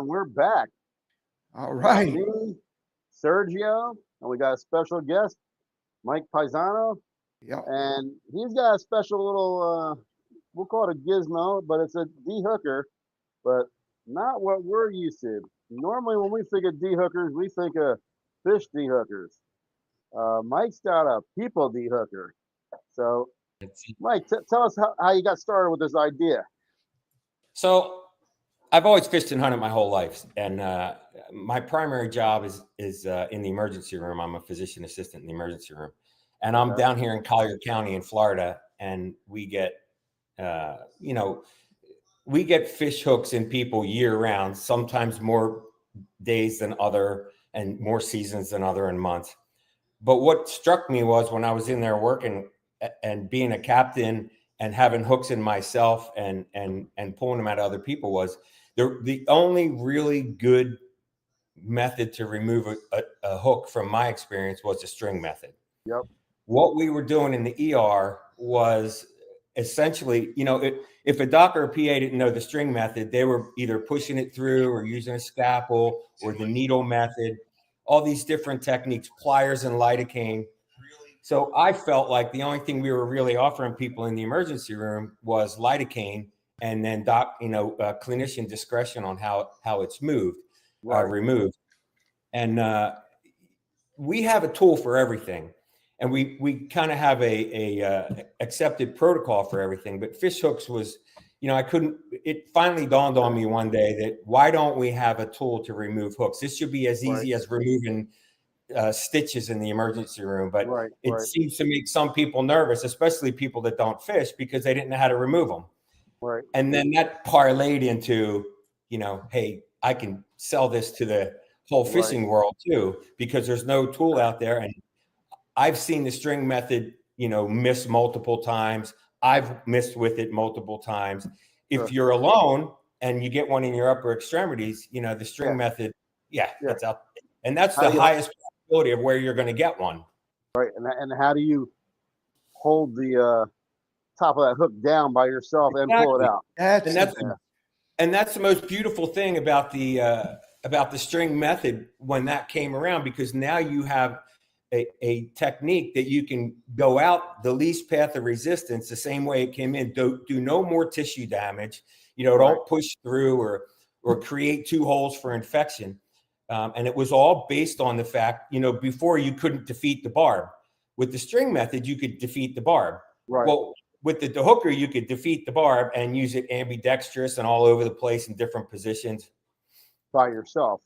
and we're back. All We got right. me, Sergio, and we got a special guest, Mike Paisano, Yeah. and he's got a special little, we'll call it a gizmo, but it's a D-hooker, but not what we're used to. Normally, when we think of D-hookers, we think of fish D-hookers. Mike's got a people D-hooker. So, Mike, tell us how you got started with this idea. So I've always fished and hunted my whole life, and my primary job is in the emergency room. I'm a physician assistant in the emergency room, and I'm down here in Collier County in Florida, and we get, we get fish hooks in people year round, sometimes more days than other, and more seasons than other and months. But what struck me was when I was in there working and being a captain and having hooks in myself and pulling them out of other people was the only really good method to remove a hook from my experience was the string method. Yep. What we were doing in the ER was essentially, if a doc or a PA didn't know the string method, they were either pushing it through or using a scalpel or the needle method, all these different techniques, pliers and lidocaine. So I felt like the only thing we were really offering people in the emergency room was lidocaine, and then clinician discretion on how it's moved, removed. And we have a tool for everything, and we kind of have a accepted protocol for everything. But fish hooks was, it finally dawned on me one day that why don't we have a tool to remove hooks? This should be as easy as removing stitches in the emergency room, but it seems to make some people nervous, especially people that don't fish, because they didn't know how to remove them. Right. And then that parlayed into, hey, I can sell this to the whole fishing world too, because there's no tool out there. And I've seen the string method, miss multiple times. I've missed with it multiple times. If you're alone and you get one in your upper extremities, the string method, it's out. And that's the highest probability of where you're going to get one. Right. And how do you hold the top of that hook down by yourself and pull it out? And that's the most beautiful thing about the string method when that came around, because now you have a technique that you can go out the least path of resistance the same way it came in. Do no more tissue damage. Don't push through or create two holes for infection. And it was all based on the fact, before you couldn't defeat the barb. With the string method, you could defeat the barb. Right. Well, with the hooker, you could defeat the barb and use it ambidextrous and all over the place in different positions. By yourself.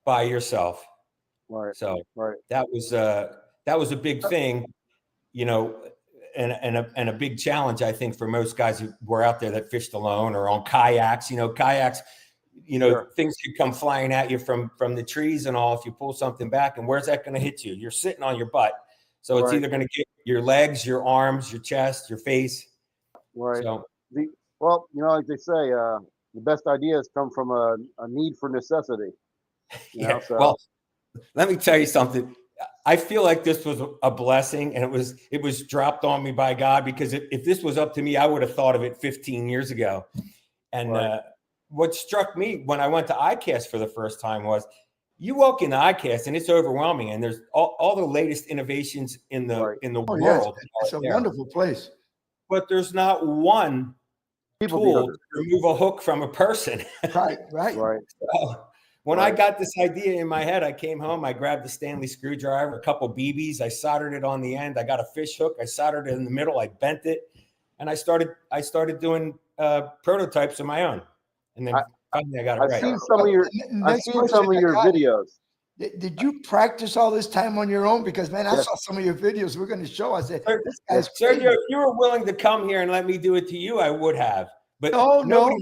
Right. So that was a big thing, and a big challenge, I think, for most guys who were out there that fished alone or on kayaks. Kayaks, things could come flying at you from the trees and all if you pull something back. And where's that going to hit you? You're sitting on your butt. So it's either going to get your legs, your arms, your chest, your face. Right. So, like they say, the best ideas come from a need for necessity. Well, let me tell you something. I feel like this was a blessing, and it was dropped on me by God, because if this was up to me, I would have thought of it 15 years ago. And what struck me when I went to ICAST for the first time was you walk into ICAST and it's overwhelming, and there's all the latest innovations in the world. Yes. It's a wonderful place. But there's not one tool to remove a hook from a person. Right. So, when I got this idea in my head, I came home, I grabbed the Stanley screwdriver, a couple BBs, I soldered it on the end. I got a fish hook, I soldered it in the middle, I bent it, and I started doing prototypes of my own. And then finally I got it right. I've seen some of your videos. Did you practice all this time on your own? Because, man, I saw some of your videos we're going to show. I said, this guy's crazy. Sergio, if you were willing to come here and let me do it to you, I would have. But nobody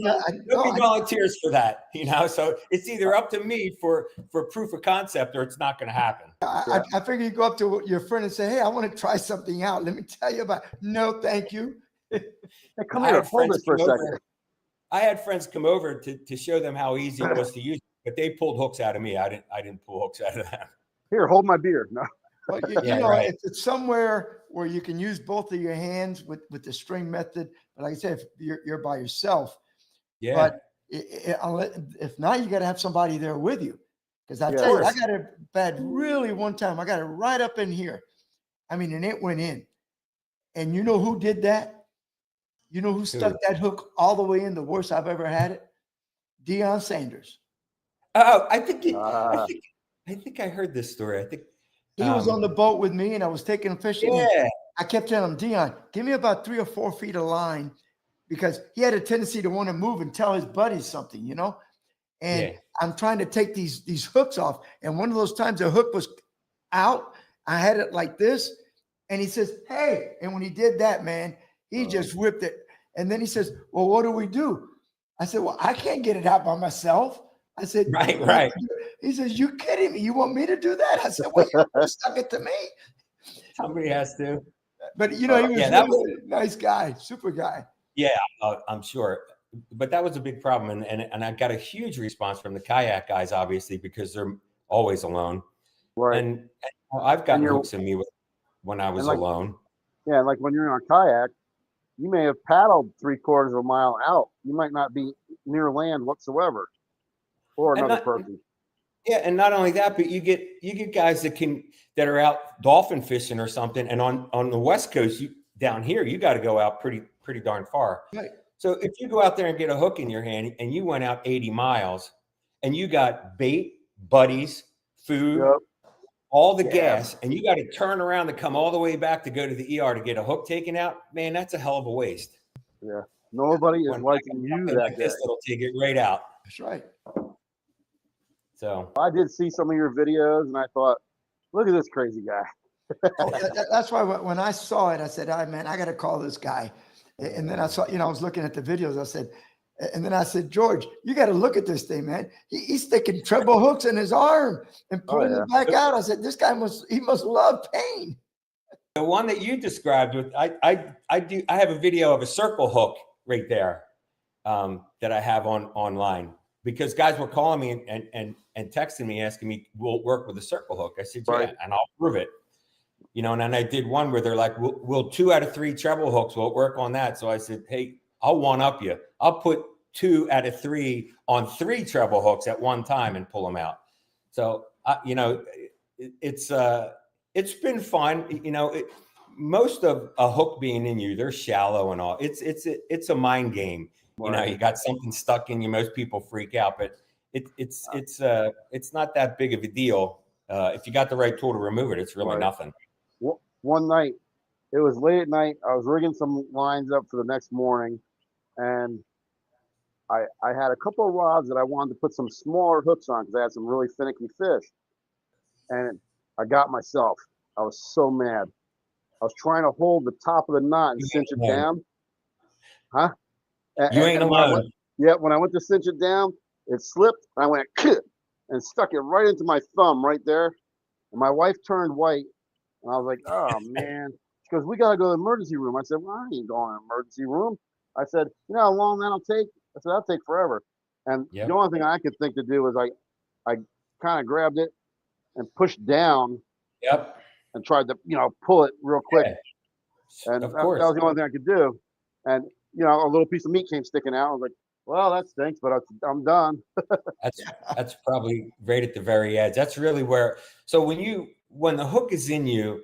volunteers for that, So it's either up to me for proof of concept, or it's not going to happen. I figure you go up to your friend and say, hey, I want to try something out. Let me tell you about it. No, thank you. Hey, come here, hold this for a second. I had friends come over to show them how easy it was to use, but they pulled hooks out of me. I didn't pull hooks out of them. Here, hold my beer. No. Well, if it's somewhere where you can use both of your hands with the string method, but like I said, if you're by yourself. Yeah. But If not, you got to have somebody there with you. Because I Yeah. tell you, I got it bad really one time. I got it right up in here. I mean, and it went in. And you know who did that? You know who stuck that hook all the way in? The worst I've ever had it? Deion Sanders. Oh, I think I heard this story. I think he was on the boat with me, and I was taking him fishing. Yeah. I kept telling him, Deion, give me about 3 or 4 feet of line, because he had a tendency to want to move and tell his buddies something, you know. And I'm trying to take these hooks off, and one of those times the hook was out. I had it like this, and he says, "Hey!" And when he did that, man, he just whipped it. And then he says, "Well, what do we do?" I said, "Well, I can't get it out by myself." I said, Right. He says, "You kidding me? You want me to do that?" I said, "Well, you stuck it to me." Somebody has to. But you know, he was really a nice guy, super guy. Yeah, I'm sure. But that was a big problem, and I got a huge response from the kayak guys, obviously, because they're always alone. Right. And I've gotten hooks in me when I was alone. Yeah, like when you're on a kayak, you may have paddled 3/4 of a mile out. You might not be near land whatsoever, or another person. Yeah, and not only that, but you get guys that are out dolphin fishing or something, and on the West Coast, down here, you got to go out pretty darn far. Right. So if you go out there and get a hook in your hand, and you went out 80 miles, and you got bait, buddies, food, all the gas, and you got to turn around to come all the way back to go to the ER to get a hook taken out, man, that's a hell of a waste. Yeah, nobody is liking you that day. It'll take it right out. That's right. So I did see some of your videos, and I thought, look at this crazy guy. That's why when I saw it, I said, "All right, man, I got to call this guy." And then I saw, I was looking at the videos. I said, and then I said, "George, you got to look at this thing, man. He's sticking treble hooks in his arm and pulling it back out." I said, "This guy must love pain." The one that you described with, I have a video of a circle hook right there that I have online, because guys were calling me and texting me asking me, "Will it work with a circle hook?" I said, "Yeah, and I'll prove it." And then I did one where they're like, will 2 out of 3 treble hooks, will it work on that? So I said, "Hey, I'll one up you. I'll put 2 out of 3 on 3 treble hooks at one time and pull them out." So, it's been fun. Most of a hook being in you, they're shallow and all. It's a mind game. You got something stuck in you. Most people freak out, but it's not that big of a deal. If you got the right tool to remove it, it's really nothing. One night, it was late at night. I was rigging some lines up for the next morning, and I had a couple of rods that I wanted to put some smaller hooks on because I had some really finicky fish. And I got myself. I was so mad. I was trying to hold the top of the knot and cinch it down. Huh? You ain't alone. When I went to cinch it down, it slipped. And I went and stuck it right into my thumb right there. And my wife turned white. And I was like, "Oh, man." She goes, "We got to go to the emergency room." I said, "Well, I ain't going to the emergency room." I said, "You know how long that'll take?" I said, "That'll take forever." And the only thing I could think to do was I kind of grabbed it and pushed down. Yep. And tried to, pull it real quick. Yeah. And that was the only thing I could do. And, a little piece of meat came sticking out. I was like, "Well, that stinks, but I'm done." That's probably right at the very edge. That's really where. So when the hook is in you,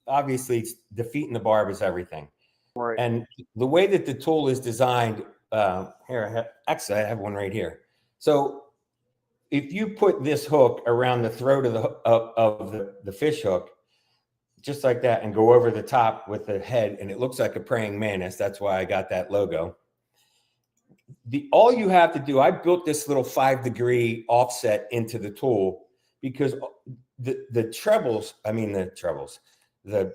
obviously the feet and the barb is everything. Right. And the way that the tool is designed, here, I have one right here. So if you put this hook around the throat of the fish hook, just like that, and go over the top with the head, and it looks like a praying mantis. That's why I got that logo. All you have to do, I built this little 5-degree offset into the tool because the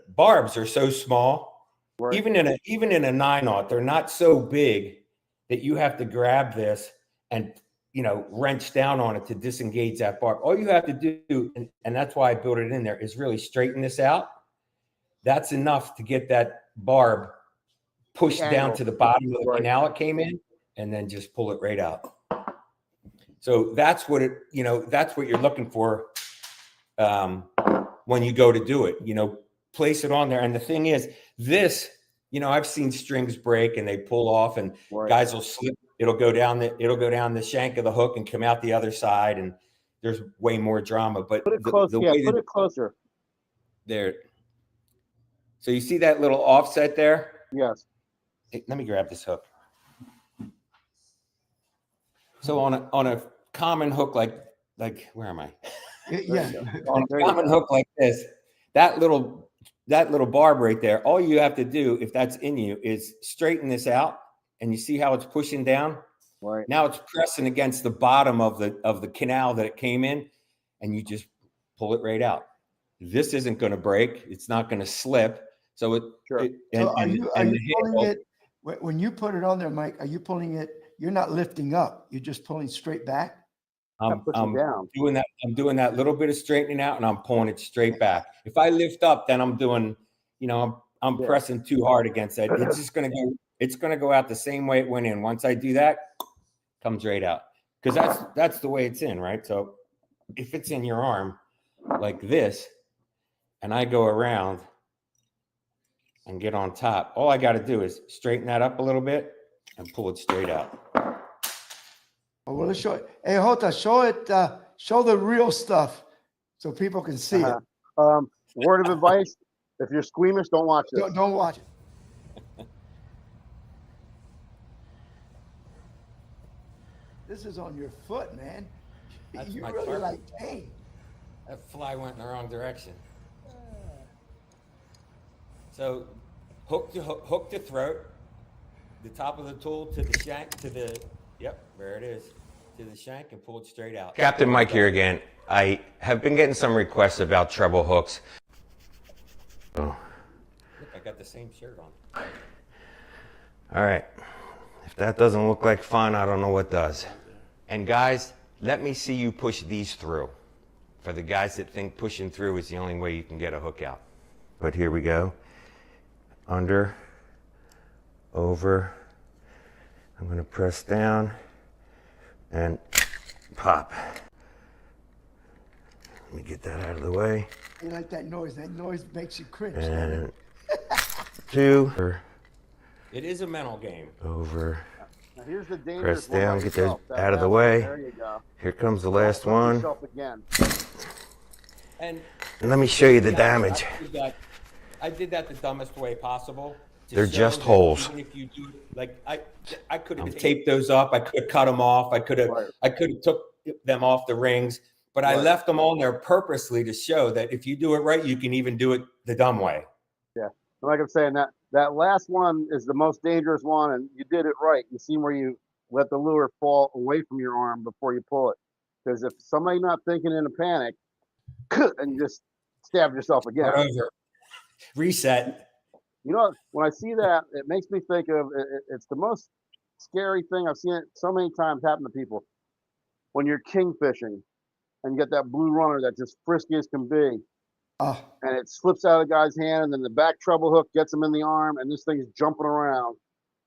barbs are so small. Right. Even in a 9/0, they're not so big that you have to grab this and wrench down on it to disengage that barb. All you have to do, and that's why I built it in there, is really straighten this out. That's enough to get that barb pushed down to the bottom of the canal it came in, and then just pull it right out. So that's what that's what you're looking for when you go to do it. Place it on there. And the thing is, this, I've seen strings break and they pull off, and guys will slip it'll go down the shank of the hook and come out the other side, and there's way more drama. But Put it close. the Yeah, way put it closer. there. So you see that little offset there? Yes. Hey, let me grab this hook. So on a common hook like where am I? Yeah. On a common hook like this, that little barb right there, all you have to do, if that's in you, is straighten this out, and you see how it's pushing down? Right. Now it's pressing against the bottom of the canal that it came in, and you just pull it right out. This isn't going to break. It's not going to slip. So So are you pulling it when you put it on there, Mike? Are you pulling it? You're not lifting up. You're just pulling straight back. I'm down. doing that. I'm doing that little bit of straightening out, and I'm pulling it straight back. If I lift up, then I'm doing, I'm pressing too hard against that. It's just going to go. It's going to go out the same way it went in. Once I do that, comes right out, because that's the way it's in, right? So if it's in your arm like this, and I go around and get on top, all I got to do is straighten that up a little bit and pull it straight out. Oh, well, let's show it. Hey, Jota, show it. Show the real stuff so people can see it. Word of advice: if you're squeamish, don't watch this. Don't watch it. This is on your foot, man. That's You my really target. like pain. That fly went in the wrong direction. So hook to throat, the top of the tool to the shank, there it is, to the shank, and pull it straight out. Captain Mike here again. I have been getting some requests about treble hooks. Oh. Look, I got the same shirt on. All right. If that doesn't look like fun, I don't know what does. And guys, let me see you push these through. For the guys that think pushing through is the only way you can get a hook out. But here we go. Under, over. I'm going to press down and pop. Let me get that out of the way. You like that noise? That noise makes you cringe. And two. It is a mental game. Over. Now here's the dangerous Press down, one. get those out of the way. There you go. Here comes the last one. Yourself again. And let me show you the damage. I did that the dumbest way possible. They're just holes. Even if you do, like I could have taped those up. I could have cut them off. I could have took them off the rings. But I left them on there purposely to show that if you do it right, you can even do it the dumb way. Yeah, like I'm saying, that last one is the most dangerous one, and you did it right. You see where you let the lure fall away from your arm before you pull it. Because if somebody not thinking in a panic, and you just stab yourself again. Start over. Reset. You know, when I see that, it makes me think of it's the most scary thing. I've seen it so many times happen to people. When you're king fishing and you get that blue runner that's just frisky as can be, and it slips out of the guy's hand, and then the back treble hook gets him in the arm, and this thing's jumping around.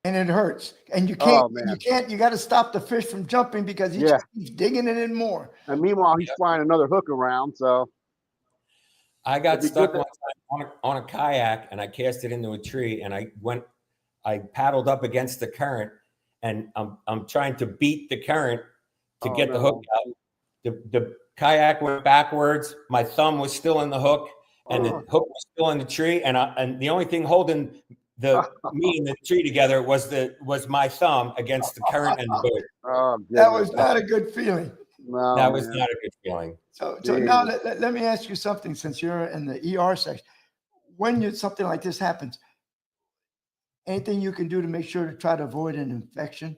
And it hurts. And you can't, you got to stop the fish from jumping because he just keeps digging it in more. And meanwhile, he's flying another hook around. So I got stuck one time on a kayak, and I cast it into a tree, and I paddled up against the current, and I'm trying to beat the current to get the hook out. The kayak went backwards. My thumb was still in the hook, and the hook was still in the tree. And the only thing holding me and the tree together was my thumb against the current and the boat. That was not a good feeling. No, that was not a good feeling. So now let me ask you something, since you're in the ER section. When something like this happens, anything you can do to make sure to try to avoid an infection?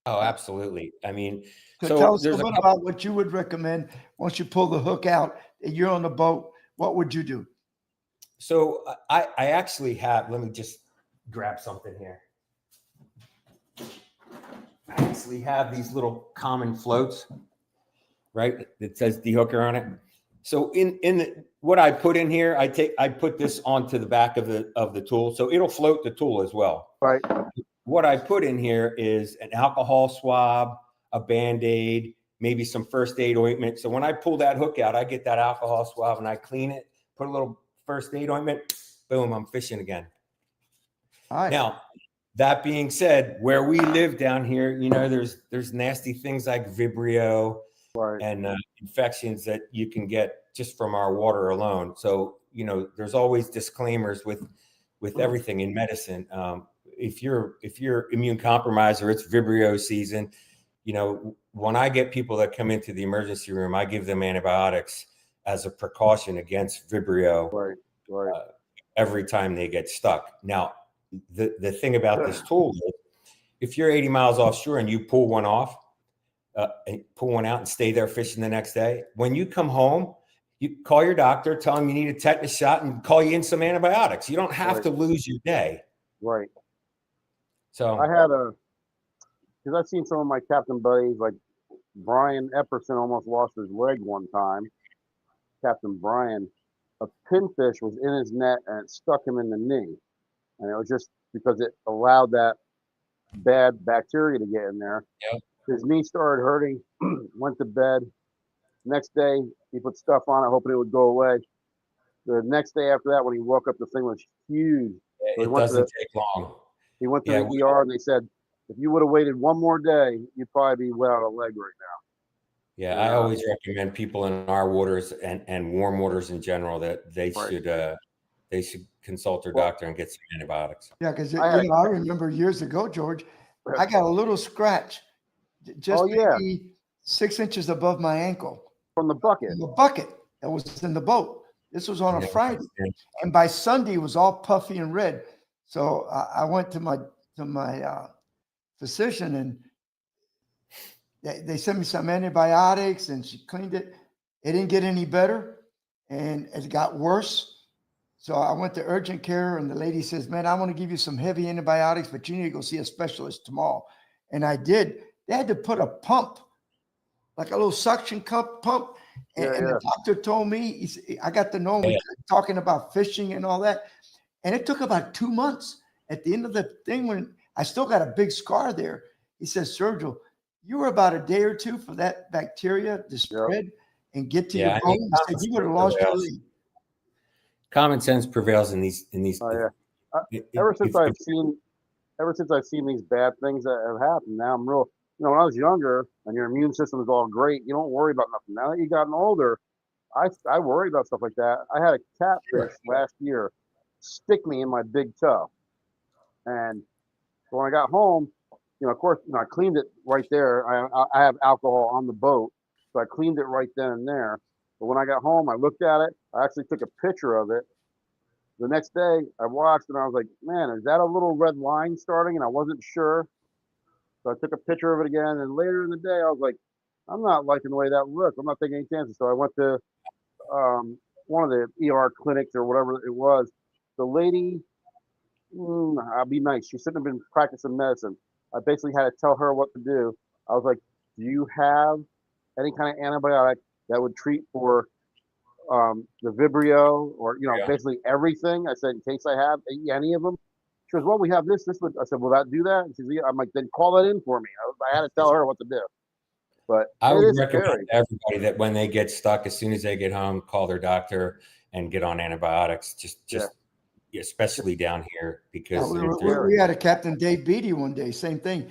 Oh, absolutely. I mean, so tell us a little bit about what you would recommend once you pull the hook out and you're on the boat. What would you do? So I actually have, let me just grab something here. I actually have these little common floats, right? That says dehooker on it. So what I put in here, I put this onto the back of the tool, so it'll float the tool as well. Right. What I put in here is an alcohol swab, a Band-Aid, maybe some first aid ointment. So when I pull that hook out, I get that alcohol swab and I clean it, put a little first aid ointment, boom, I'm fishing again. All right. Now, that being said, where we live down here, you know, there's nasty things like Vibrio Right. and infections that you can get just from our water alone. So, you know, there's always disclaimers with everything in medicine. If you're immune compromised or it's Vibrio season, you know, when I get people that come into the emergency room, I give them antibiotics as a precaution against Vibrio. Right. Right. Every time they get stuck. Now, the thing about this tool is, if you're 80 miles offshore and you pull one off, and pull one out and stay there fishing the next day, when you come home, you call your doctor, tell him you need a tetanus shot, and call you in some antibiotics. You don't have to lose your day. Right. So I had because I've seen some of my captain buddies, like Brian Epperson almost lost his leg one time. Captain Brian, a pinfish was in his net and it stuck him in the knee. And it was just because it allowed that bad bacteria to get in there. Yep. His knee started hurting, went to bed. Next day, he put stuff on it, hoping it would go away. The next day after that, when he woke up, the thing was huge. So it doesn't take long. He went to the ER and they said, if you would have waited one more day, you'd probably be without a leg right now. Yeah, I always recommend people in our waters and warm waters in general that they should consult their doctor and get some antibiotics. Yeah, because I remember years ago, George, I got a little scratch, just maybe 6 inches above my ankle from the bucket. The bucket that was in the boat. This was on a Friday, and by Sunday it was all puffy and red. So I went to my physician, and they sent me some antibiotics, and she cleaned it. It didn't get any better, and it got worse. So I went to urgent care, and the lady says, "Man, I want to give you some heavy antibiotics, but you need to go see a specialist tomorrow." And I did. They had to put a pump, like a little suction cup pump. And the doctor told me, I got to know him talking about fishing and all that. And it took about 2 months. At the end of the thing, when I still got a big scar there, he says, "Sergio, you were about a day or two for that bacteria to spread and get to your bone." He said, "You would have lost your leg." Common sense prevails in these. Ever since I've seen these bad things that have happened, now I'm real. You know, when I was younger and your immune system is all great, you don't worry about nothing. Now that you've gotten older, I worry about stuff like that. I had a catfish last year stick me in my big toe, and when I got home, you know, of course, you know, I cleaned it right there. I have alcohol on the boat, so I cleaned it right then and there. But when I got home, I looked at it. I actually took a picture of it. The next day, I watched and I was like, "Man, is that a little red line starting?" And I wasn't sure. So I took a picture of it again. And later in the day, I was like, "I'm not liking the way that looks. I'm not taking any chances." So I went to one of the ER clinics or whatever it was. The lady, I'll be nice. She shouldn't have been practicing medicine. I basically had to tell her what to do. I was like, "Do you have any kind of antibiotic that would treat for the Vibrio or, you know, basically everything?" I said, "In case I have any of them." She goes, "Well, we have this would." I said, "Will that do that?" And she's like, I'm like, "Then call that in for me." I had to tell her what to do. But I would recommend everybody that when they get stuck, as soon as they get home, call their doctor and get on antibiotics. Just especially down here, because we had a Captain Dave Beatty one day, same thing.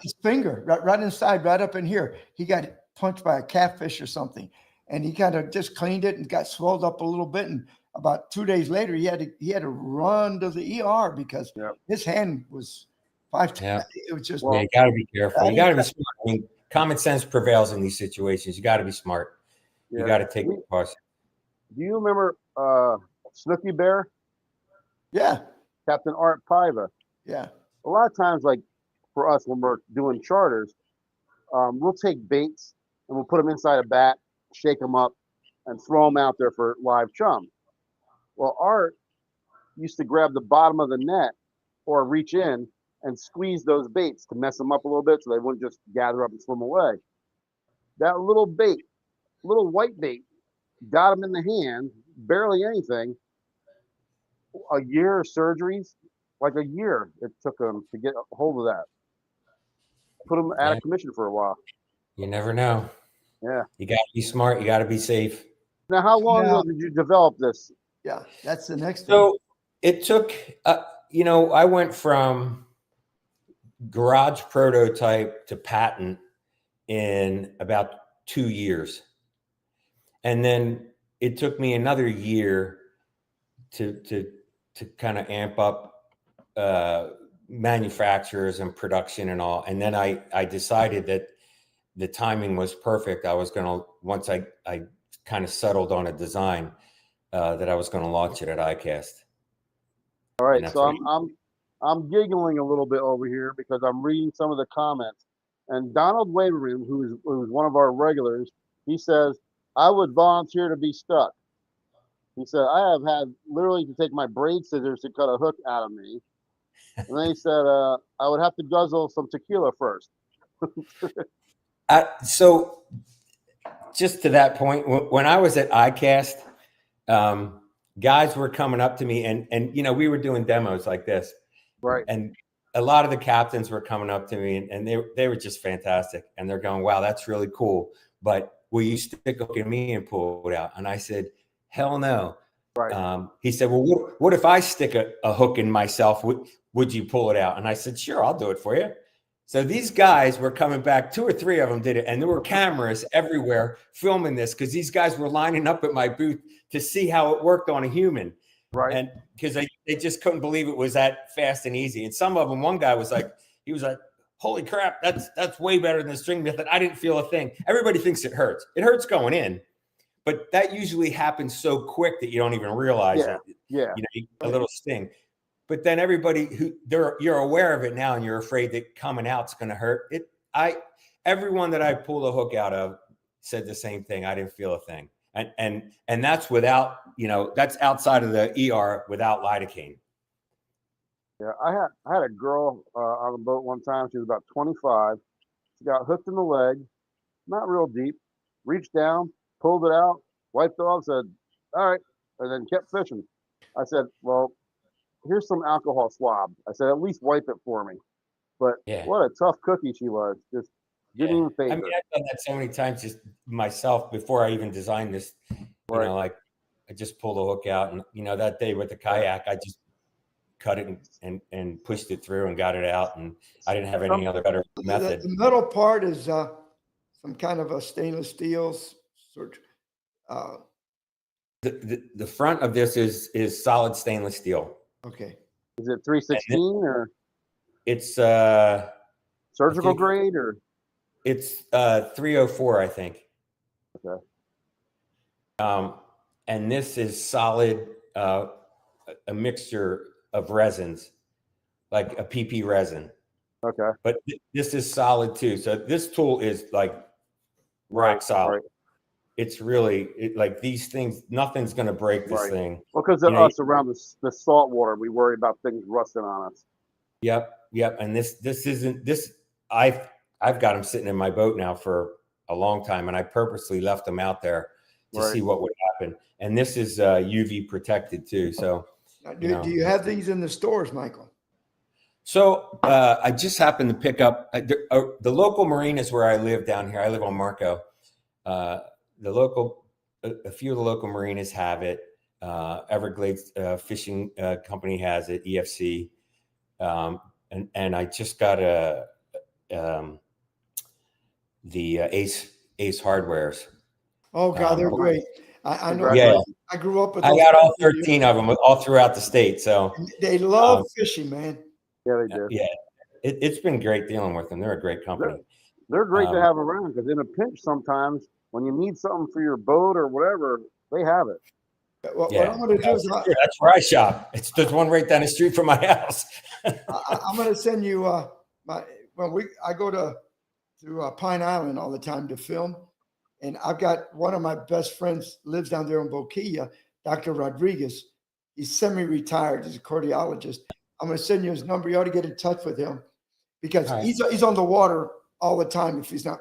His finger right inside, right up in here, he got punched by a catfish or something, and he kind of just cleaned it and got swelled up a little bit. And about 2 days later, he had to run to the ER because his hand was 5 times. It was just you got to be careful. You got to be smart. I mean, common sense prevails in these situations. You got to be smart. You got to take precautions. Do you remember Snooky Bear? Yeah. Captain Art Paiva. Yeah. A lot of times, like for us, when we're doing charters, we'll take baits and we'll put them inside a bat, shake them up, and throw them out there for live chum. Well, Art used to grab the bottom of the net or reach in and squeeze those baits to mess them up a little bit so they wouldn't just gather up and swim away. That little bait, little white bait, got him in the hand, barely anything. A year of surgeries, like a year it took him to get a hold of that. Put him out of commission for a while. You never know. Yeah. You got to be smart. You got to be safe. Now, how long ago did you develop this? Yeah, that's the next So it took, you know, I went from garage prototype to patent in about 2 years. And then it took me another year to kind of amp up manufacturers and production and all. And then I decided that the timing was perfect. I was going to, once I kind of settled on a design, that I was going to launch it at ICAST. All right, so I'm giggling a little bit over here because I'm reading some of the comments. And Donald Waverman, who's one of our regulars, he says, I would volunteer to be stuck. He said, I have had literally to take my braid scissors to cut a hook out of me. And then he said, I would have to guzzle some tequila first. So just to that point, when I was at ICAST, guys were coming up to me and, you know, we were doing demos like this. Right. And a lot of the captains were coming up to me and they were just fantastic. And they're going, wow, that's really cool. But will you stick a hook in me and pull it out? And I said, hell no. Right. He said, well, what if I stick a hook in myself? Would you pull it out? And I said, sure, I'll do it for you. So these guys were coming back, 2 or 3 of them did it. And there were cameras everywhere filming this because these guys were lining up at my booth to see how it worked on a human. Right. And because they just couldn't believe it was that fast and easy. And some of them, one guy was like, holy crap, that's way better than the string method. I didn't feel a thing. Everybody thinks it hurts. It hurts going in, but that usually happens so quick that you don't even realize it. Yeah. You know, a little sting. But then everybody you're aware of it now and you're afraid that coming out's going to hurt it. Everyone that I pulled a hook out of said the same thing. I didn't feel a thing. And that's without, you know, that's outside of the ER without lidocaine. Yeah. I had a girl on a boat one time. She was about 25. She got hooked in the leg, not real deep, reached down, pulled it out, wiped it off, said, all right, and then kept fishing. I said, well, here's some alcohol swab. I said, at least wipe it for me. But what a tough cookie she was. Just didn't even phase her. I mean, I've done that so many times just myself before I even designed this. You know, like I just pulled a hook out and, you know, that day with the kayak, I just cut it and pushed it through and got it out. And I didn't have any other better method. The middle part is some kind of a stainless steel sort. The front of this is solid stainless steel. Okay. Is it 316 or? It's surgical grade or? It's 304, I think. Okay. And this is solid, a mixture of resins, like a PP resin. Okay. But this is solid too. So this tool is like rock solid. Right. It's really like these things, nothing's going to break this thing. Well, because of us around the salt water, we worry about things rusting on us. Yep. And this isn't this. I've got them sitting in my boat now for a long time, and I purposely left them out there to see what would happen. And this is UV protected too. So, do you have these in the stores, Michael? So I just happened to pick up the local marinas where I live down here. I live on Marco. A few of the local marinas have it. Everglades Fishing Company has it. EFC, and I just got the Ace Hardwares. Oh God, they're great. I know. Yeah, I grew up with. I got all 13 of them all throughout the state. So they love fishing, man. Yeah, they do. Yeah, it's been great dealing with them. They're a great company. They're great to have around because in a pinch, sometimes when you need something for your boat or whatever, they have it. What I'm going to do is that's where I shop. There's one right down the street from my house. I'm going to send you I go to Pine Island all the time to film, and I've got one of my best friends lives down there in Boquilla, Dr. Rodriguez. He's semi-retired. He's a cardiologist. I'm going to send you his number. You ought to get in touch with him because he's on the water all the time. If he's not,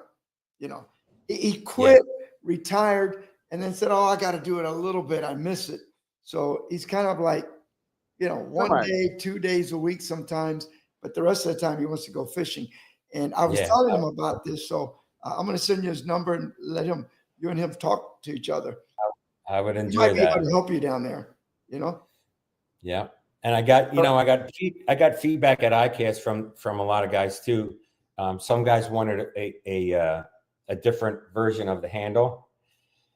he quit, retired, and then said, "Oh, I got to do it a little bit. I miss it." So he's kind of like, 1 day, 2 days a week sometimes, but the rest of the time he wants to go fishing. And I was telling him about this, so I'm going to send you his number and let you and him talk to each other. I would enjoy he might that. be able to help you down there, Yeah. And I got, I got feedback at ICAST from a lot of guys too. Some guys wanted a different version of the handle.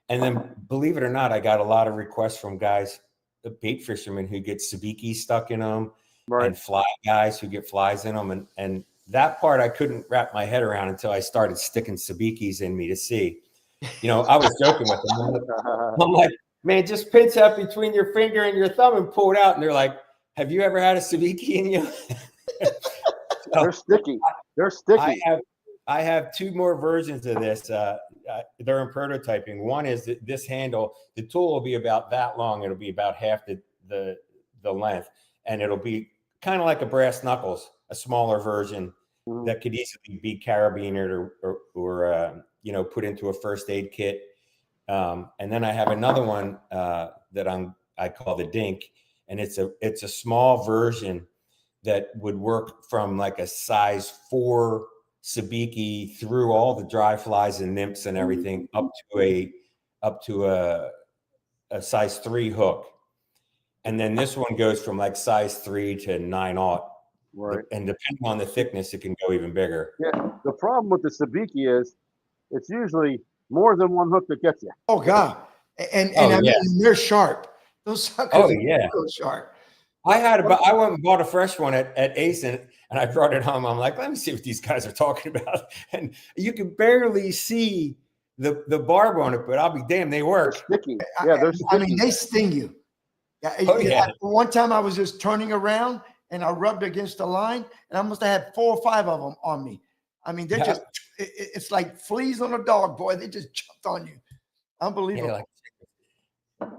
And then, believe it or not, I got a lot of requests from guys, the bait fishermen who get sabiki stuck in them, Right. and fly guys who get flies in them. And that part I couldn't wrap my head around until I started sticking sabikis in me to see. I was joking with them. I'm like, man, just pinch that between your finger and your thumb and pull it out. And they're like, have you ever had a sabiki in you? They're sticky. They're sticky. I have two more versions of this. They're in prototyping. One is that this handle, the tool will be about that long. It'll be about half the length, and it'll be kind of like a brass knuckles, a smaller version that could easily be carabined or put into a first aid kit. And then I have another one that I call the Dink, and it's a small version that would work from like a size 4 sabiki through all the dry flies and nymphs and everything up to a size 3 hook. And then this one goes from like size 3 to 9/0. Right. And depending on the thickness, it can go even bigger. Yeah. The problem with the sabiki is it's usually more than one hook that gets you. Oh God. And I mean, they're sharp. Those suckers are so sharp. I went and bought a fresh one at Ace and I brought it home. I'm like, let me see what these guys are talking about. And you can barely see the barb on it, but I'll be damned, they work. They're sticky. Yeah, they're sticky. I mean, they sting you. One time I was just turning around and I rubbed against the line and I must have had 4 or 5 of them on me. I mean, they're just, it's like fleas on a dog, boy. They just jumped on you. Unbelievable.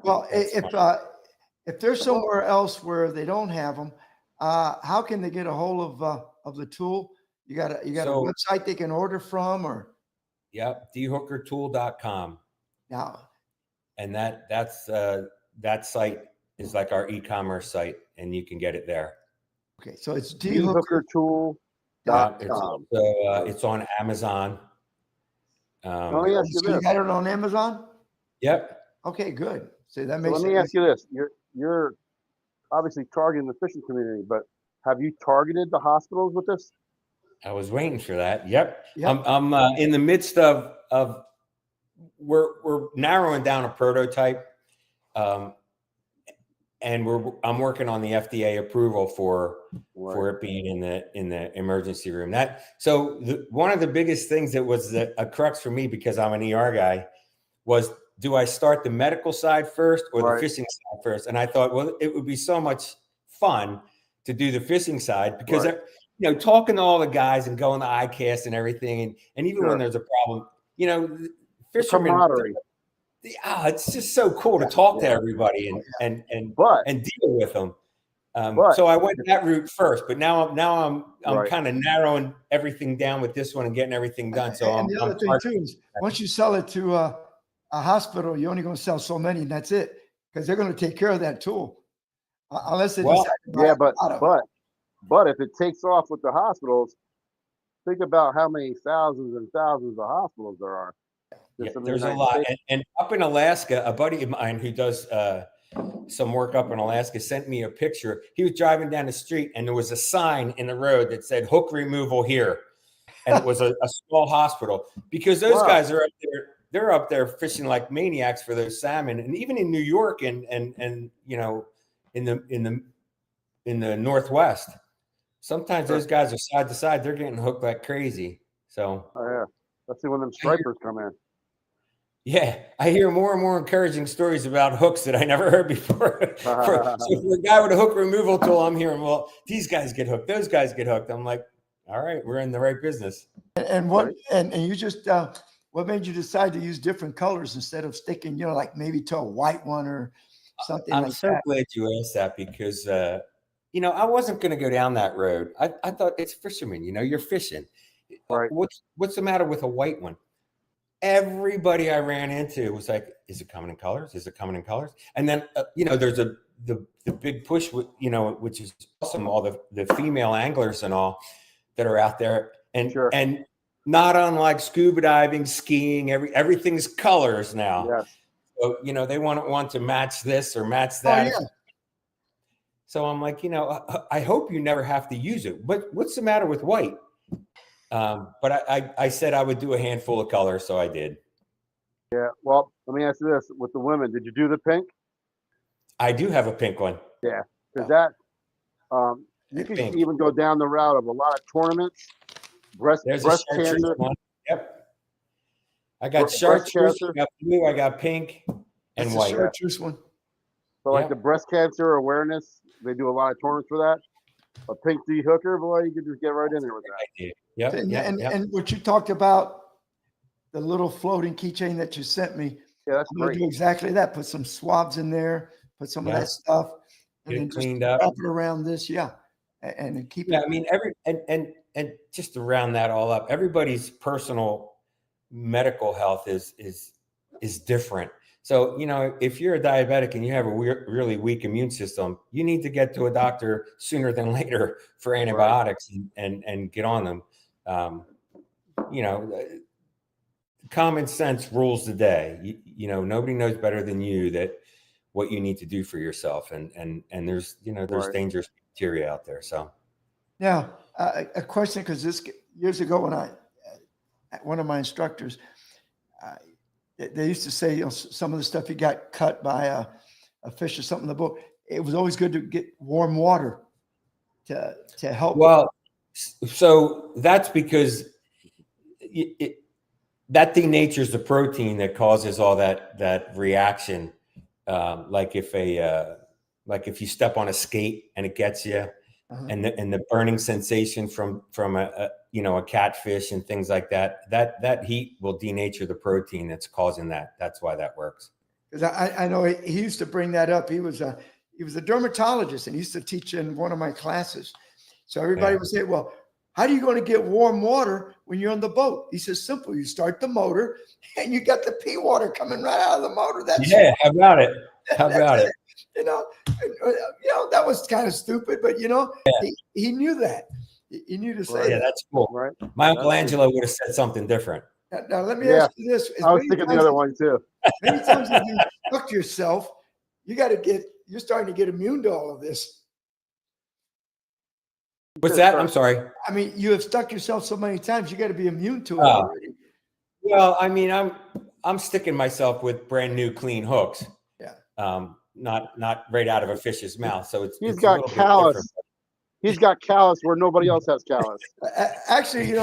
Well, if there's somewhere else where they don't have them, how can they get a hold of the tool? You got a website they can order from, or? Yep, dhookertool.com. Now, and that site is like our e-commerce site, and you can get it there. Okay, so it's dhookertool.com. It's on Amazon. Let me ask you this. You got it on Amazon? Yep. Okay, good. So that makes. So let me ask you this: you're obviously targeting the fishing community, but have you targeted the hospitals with this? I was waiting for that. Yep. I'm in the midst of we're narrowing down a prototype, and I'm working on the FDA approval for it being in the emergency room. One of the biggest things that was a crux for me, because I'm an ER guy, was, do I start the medical side first or the fishing side first? And I thought, well, it would be so much fun to do the fishing side, because talking to all the guys and going to ICAST and everything, and even when there's a problem, fishermen, it's just so cool to talk to everybody and deal with them. So I went that route first, but now I'm kind of narrowing everything down with this one and getting everything done. So the other thing too is, once you sell it to a hospital, you're only going to sell so many, and that's it, because they're going to take care of that tool, unless they decide to buy but if it takes off with the hospitals, think about how many thousands and thousands of hospitals there are. There's a lot. And up in Alaska, a buddy of mine who does some work up in Alaska sent me a picture. He was driving down the street and there was a sign in the road that said hook removal here. And it was a small hospital, because those guys are up there. They're up there fishing like maniacs for those salmon. And even in New York and in the Northwest, sometimes those guys are side to side. They're getting hooked like crazy. So let's see when them stripers come in. Yeah, I hear more and more encouraging stories about hooks that I never heard before. So for a guy with a hook removal tool, I'm hearing, well, these guys get hooked, those guys get hooked. I'm like, all right, we're in the right business. And you just what made you decide to use different colors instead of sticking, like maybe to a white one or something? I'm so glad you asked that, because I wasn't going to go down that road. I thought, it's fishermen, you're fishing. Right. What's the matter with a white one? Everybody I ran into was like, is it coming in colors? Is it coming in colors? And then, there's the big push, which is awesome. All the female anglers and all that are out there, and not unlike scuba diving, skiing, everything's colors now. Yes. So, they want to match this or match that. Oh, yeah. So I'm like, I hope you never have to use it. But what's the matter with white? But I said I would do a handful of colors, so I did. Yeah. Well, let me ask you this: with the women, did you do the pink? I do have a pink one. Yeah, because that you can Pink. even go down the route of a lot of tournaments. There's breast a chartreuse cancer. one. Yep. I got Breast chartreuse, cancer. I got blue, I got pink, and That's the white. chartreuse one. So like Yeah. the breast cancer awareness, they do a lot of tournaments for that. A pink D hooker, boy, you can just get right in there with that. Yep. And, Yep. and, Yep. and what you talked about, the little floating keychain that you sent me, Yeah, that's I'm gonna great. do exactly that. Put some swabs in there, put some of Yeah. that stuff, and Get then it just cleaned up. wrap it around this, yeah, and then keep Yeah, it. I mean, and just to round that all up, everybody's personal medical health is different. So, if you're a diabetic and you have a really weak immune system, you need to get to a doctor sooner than later for antibiotics and get on them. Common sense rules the day. Nobody knows better than you that what you need to do for yourself. And there's, there's Right. dangerous bacteria out there. So. Now, a question, because this years ago when one of my instructors, they used to say, some of the stuff you got cut by a fish or something in the boat. It was always good to get warm water to help. Well, so that's because that denatures the protein that causes all that reaction. Like if you step on a skate and it gets you, and the burning sensation from a catfish and things like that heat will denature the protein that's causing that. That's why that works. Because I know he used to bring that up. He was a dermatologist and he used to teach in one of my classes. So everybody would say, well, how are you going to get warm water when you're on the boat? He says, simple. You start the motor and you got the pea water coming right out of the motor. That's how about it? How about it? That was kind of stupid, but he knew that. He knew to say that. That's cool. Right. My Uncle Angelo would have said something different. Now let me ask you this. I was thinking the other one too. Many times if you cook yourself, you're starting to get immune to all of this. What's that? I'm sorry. I mean, you have stuck yourself so many times, you got to be immune to it already. Well, I mean, I'm sticking myself with brand new clean hooks. Yeah. Not right out of a fish's mouth. So it's He's a got little bit callus. different. He's got callus where nobody else has callus. Actually,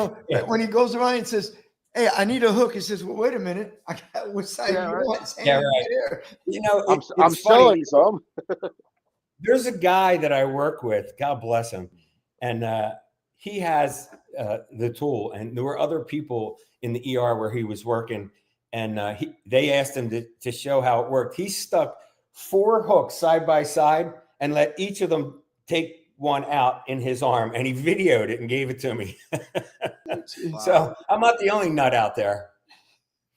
when he goes around and says, "Hey, I need a hook," he says, "Well, wait a minute. I got what side Yeah, you right. want?" Yeah, right. I'm it's funny. selling some. There's a guy that I work with. God bless him, and he has the tool. And there were other people in the ER where he was working, and they asked him to show how it worked. He stuck 4 hooks side by side and let each of them take one out in his arm, and he videoed it and gave it to me. So I'm not the only nut out there.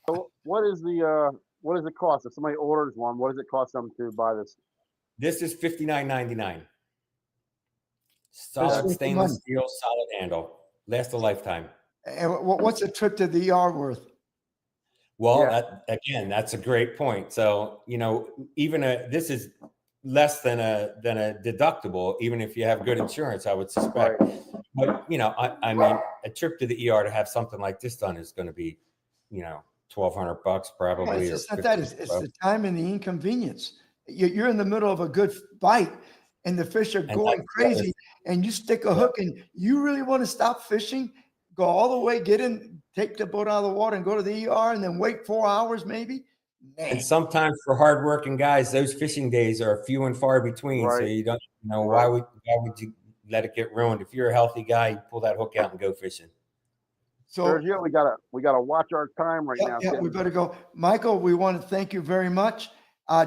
So what does it cost if somebody orders one? What does it cost them to buy this? This is $59.99. Solid stainless steel, solid handle, lasts a lifetime. And what's a trip to the ER worth? Well, that's a great point. So even this is less than a deductible, even if you have good insurance, I would suspect. Right. But I mean, a trip to the ER to have something like this done is going to be, $1,200 probably. Well, it's not that. It's the time and the inconvenience. You're in the middle of a good bite, and the fish are going crazy, and you stick a hook, and you really want to stop fishing, go all the way, get in, take the boat out of the water, and go to the ER, and then wait 4 hours maybe. Man. And sometimes for hardworking guys, those fishing days are few and far between. Right. So you don't know why would you let it get ruined? If you're a healthy guy, you pull that hook out and go fishing. So Sergio, we gotta watch our time right now. Yeah, we better go. Michael, we want to thank you very much.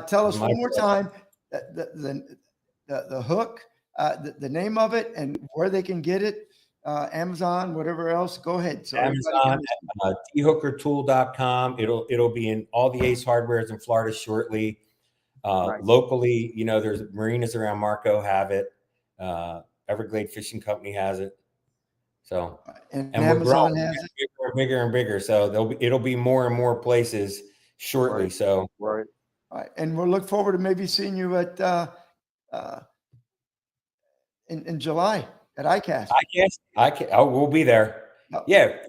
Tell us one more time the hook, the name of it, and where they can get it. Amazon, whatever else. Go ahead. So Amazon, thehookertool.com. It'll be in all the Ace Hardwares in Florida shortly. Nice. Locally, there's marinas around Marco have it. Everglade Fishing Company has it. So and we're Amazon growing has it. bigger and bigger and bigger. So it'll be more and more places shortly. Right. So Right. All right. And we'll look forward to maybe seeing you at in July at ICAST. We'll be there. Yep.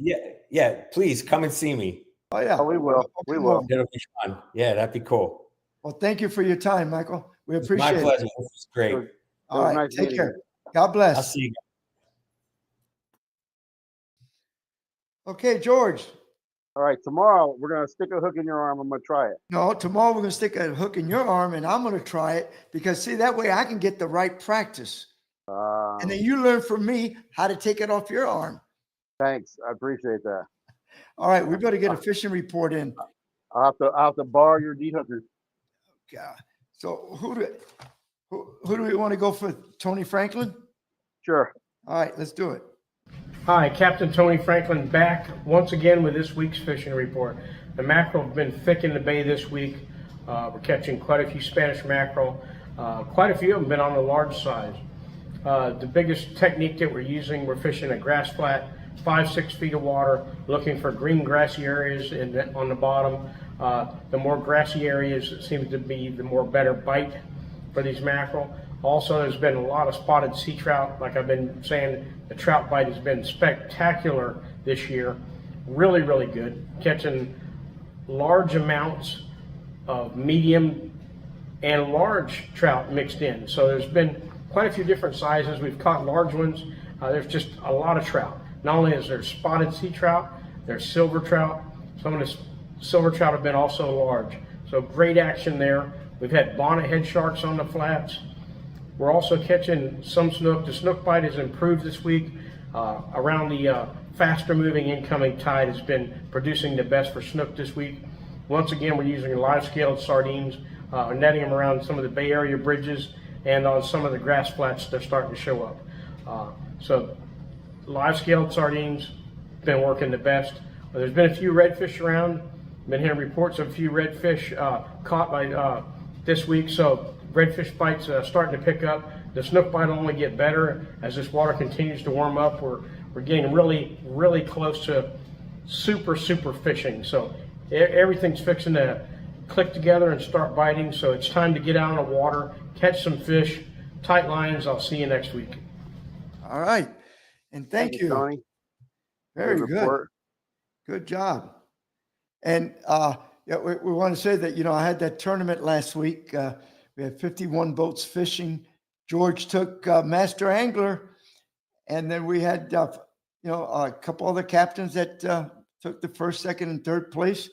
Yeah. Please come and see me. Oh yeah. Oh, we will. We will. It'll be fun. Yeah, that'd be cool. Well, thank you for your time, Michael. We It's appreciate my it. pleasure. This was great. All right. nice Take meeting care. you. God I'll bless. see you. Okay, George. All right. Tomorrow we're gonna stick a hook in your arm. I'm gonna try it. No, tomorrow we're going to stick a hook in your arm and I'm going to try it because, see, that way I can get the right practice. And then you learn from me how to take it off your arm. Thanks. I appreciate that. All right. We better get a fishing report in. I'll have to borrow your de-hookers. God. So who do we want to go for? Tony Franklin? Sure. All right, let's do it. Hi, Captain Tony Franklin back once again with this week's fishing report. The mackerel have been thick in the bay this week. We're catching quite a few Spanish mackerel. Quite a few of them been on the large size. The biggest technique that we're using, we're fishing a grass flat, 5-6 feet of water, looking for green grassy areas on the bottom. The more grassy areas, it seems to be the more better bite for these mackerel. Also, there's been a lot of spotted sea trout. Like I've been saying, the trout bite has been spectacular this year. Really, really good. Catching large amounts of medium and large trout mixed in. So there's been quite a few different sizes. We've caught large ones. There's just a lot of trout. Not only is there spotted sea trout, there's silver trout. Some of the silver trout have been also large. So great action there. We've had bonnet head sharks on the flats. We're also catching some snook. The snook bite has improved this week. Around the faster moving incoming tide has been producing the best for snook this week. Once again, we're using live scaled sardines, netting them around some of the Bay Area bridges and on some of the grass flats they're starting to show up. So live scaled sardines been working the best. There's been a few redfish around. Been hearing reports of a few redfish caught by this week. So redfish bites starting to pick up. The snook bite will only get better as this water continues to warm up. We're getting really, really close to super fishing. So everything's fixing to click together and start biting. So it's time to get out on the water, catch some fish, tight lines. I'll see you next week. All right. And thank you. Tony. Very Good good. report. Good job. And yeah, we want to say that, I had that tournament last week. We had 51 boats fishing. George took Master Angler. And then we had, a couple other captains that took the first, second, and third place.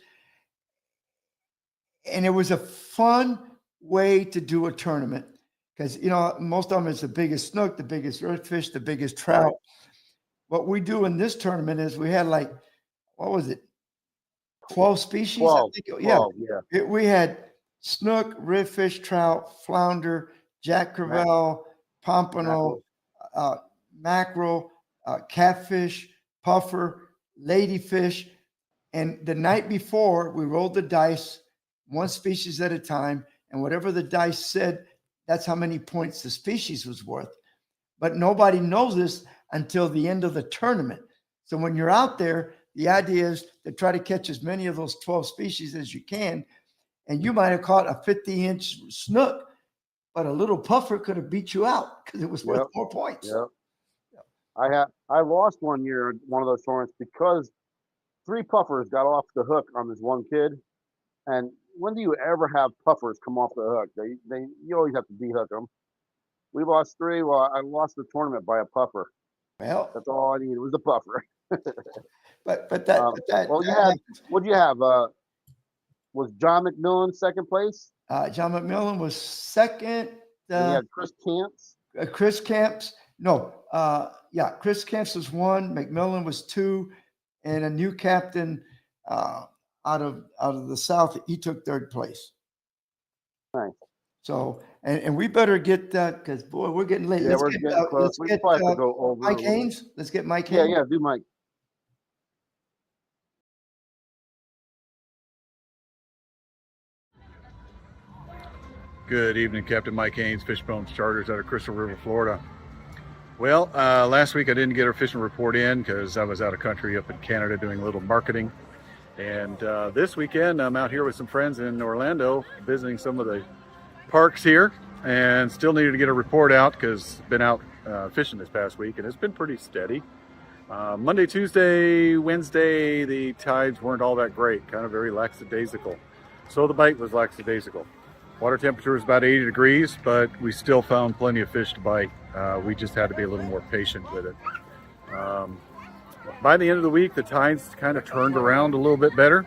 And it was a fun way to do a tournament because, most of them is the biggest snook, the biggest redfish, the biggest trout. What we do in this tournament is we had 12 species? 12, I think. 12, yeah. We had snook, redfish, trout, flounder, jack crevalle, pompano, mackerel, catfish, puffer, ladyfish. And the night before, we rolled the dice, one species at a time, and whatever the dice said, that's how many points the species was worth. But nobody knows this until the end of the tournament. So when you're out there, the idea is to try to catch as many of those 12 species as you can. And you might have caught a 50-inch snook, but a little puffer could have beat you out because it was worth more points. Yep. I lost one year in one of those tournaments because 3 puffers got off the hook on this one kid. And when do you ever have puffers come off the hook? You always have to de-hook them. We lost 3. Well, I lost the tournament by a puffer. Well, that's all I needed was a puffer. But what'd you have? Was John McMillan second place? John McMillan was second. You had Chris Camps. Chris Camps. No. Chris Camps was 1. McMillan was 2, and a new captain out of the South. He took 3rd place. Nice. So, and we better get that because boy, we're getting late. Yeah, we're getting close. We probably have to go over. Mike Haynes. Let's get Mike Haynes. Yeah, do Mike. Good evening, Captain Mike Haynes, Fishbones Charters out of Crystal River, Florida. Well, last week I didn't get our fishing report in because I was out of country up in Canada doing a little marketing. And this weekend I'm out here with some friends in Orlando visiting some of the parks here and still needed to get a report out because been out fishing this past week, and it's been pretty steady. Monday, Tuesday, Wednesday, the tides weren't all that great, kind of very lackadaisical. So the bite was lackadaisical. Water temperature was about 80 degrees, but we still found plenty of fish to bite. We just had to be a little more patient with it. By the end of the week, the tides kind of turned around a little bit better,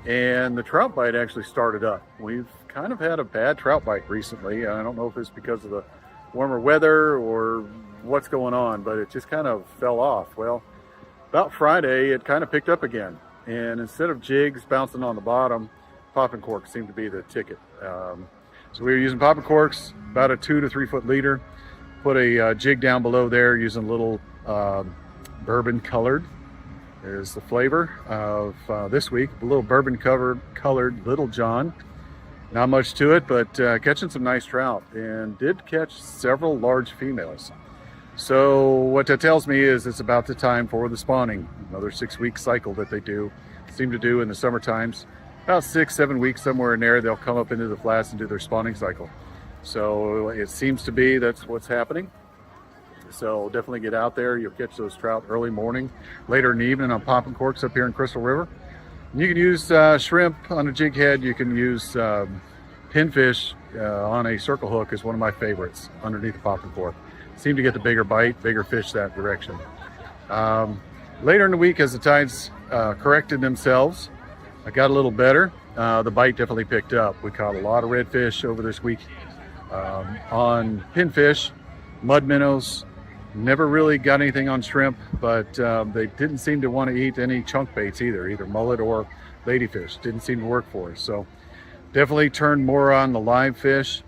and the trout bite actually started up. We've kind of had a bad trout bite recently. I don't know if it's because of the warmer weather or what's going on, but it just kind of fell off. Well, about Friday, it kind of picked up again, and instead of jigs bouncing on the bottom, popping corks seemed to be the ticket. So we were using popping corks, about a 2 to 3 foot leader. Put a jig down below there using a little bourbon colored. There's the flavor of this week, a little bourbon colored Little John. Not much to it, but catching some nice trout, and did catch several large females. So what that tells me is it's about the time for the spawning, another 6-week cycle that they seem to do in the summer times. About 6-7 weeks, somewhere in there, they'll come up into the flats and do their spawning cycle. So it seems to be that's what's happening. So definitely get out there. You'll catch those trout early morning, later in the evening on popping corks up here in Crystal River. And you can use shrimp on a jig head. You can use pinfish on a circle hook is one of my favorites underneath the popping cork. Seem to get the bigger bite, bigger fish that direction. Later in the week, as the tides corrected themselves, I got a little better. The bite definitely picked up. We caught a lot of redfish over this week on pinfish, mud minnows. Never really got anything on shrimp, but they didn't seem to want to eat any chunk baits either mullet or ladyfish. Didn't seem to work for us. So definitely turned more on the live fish.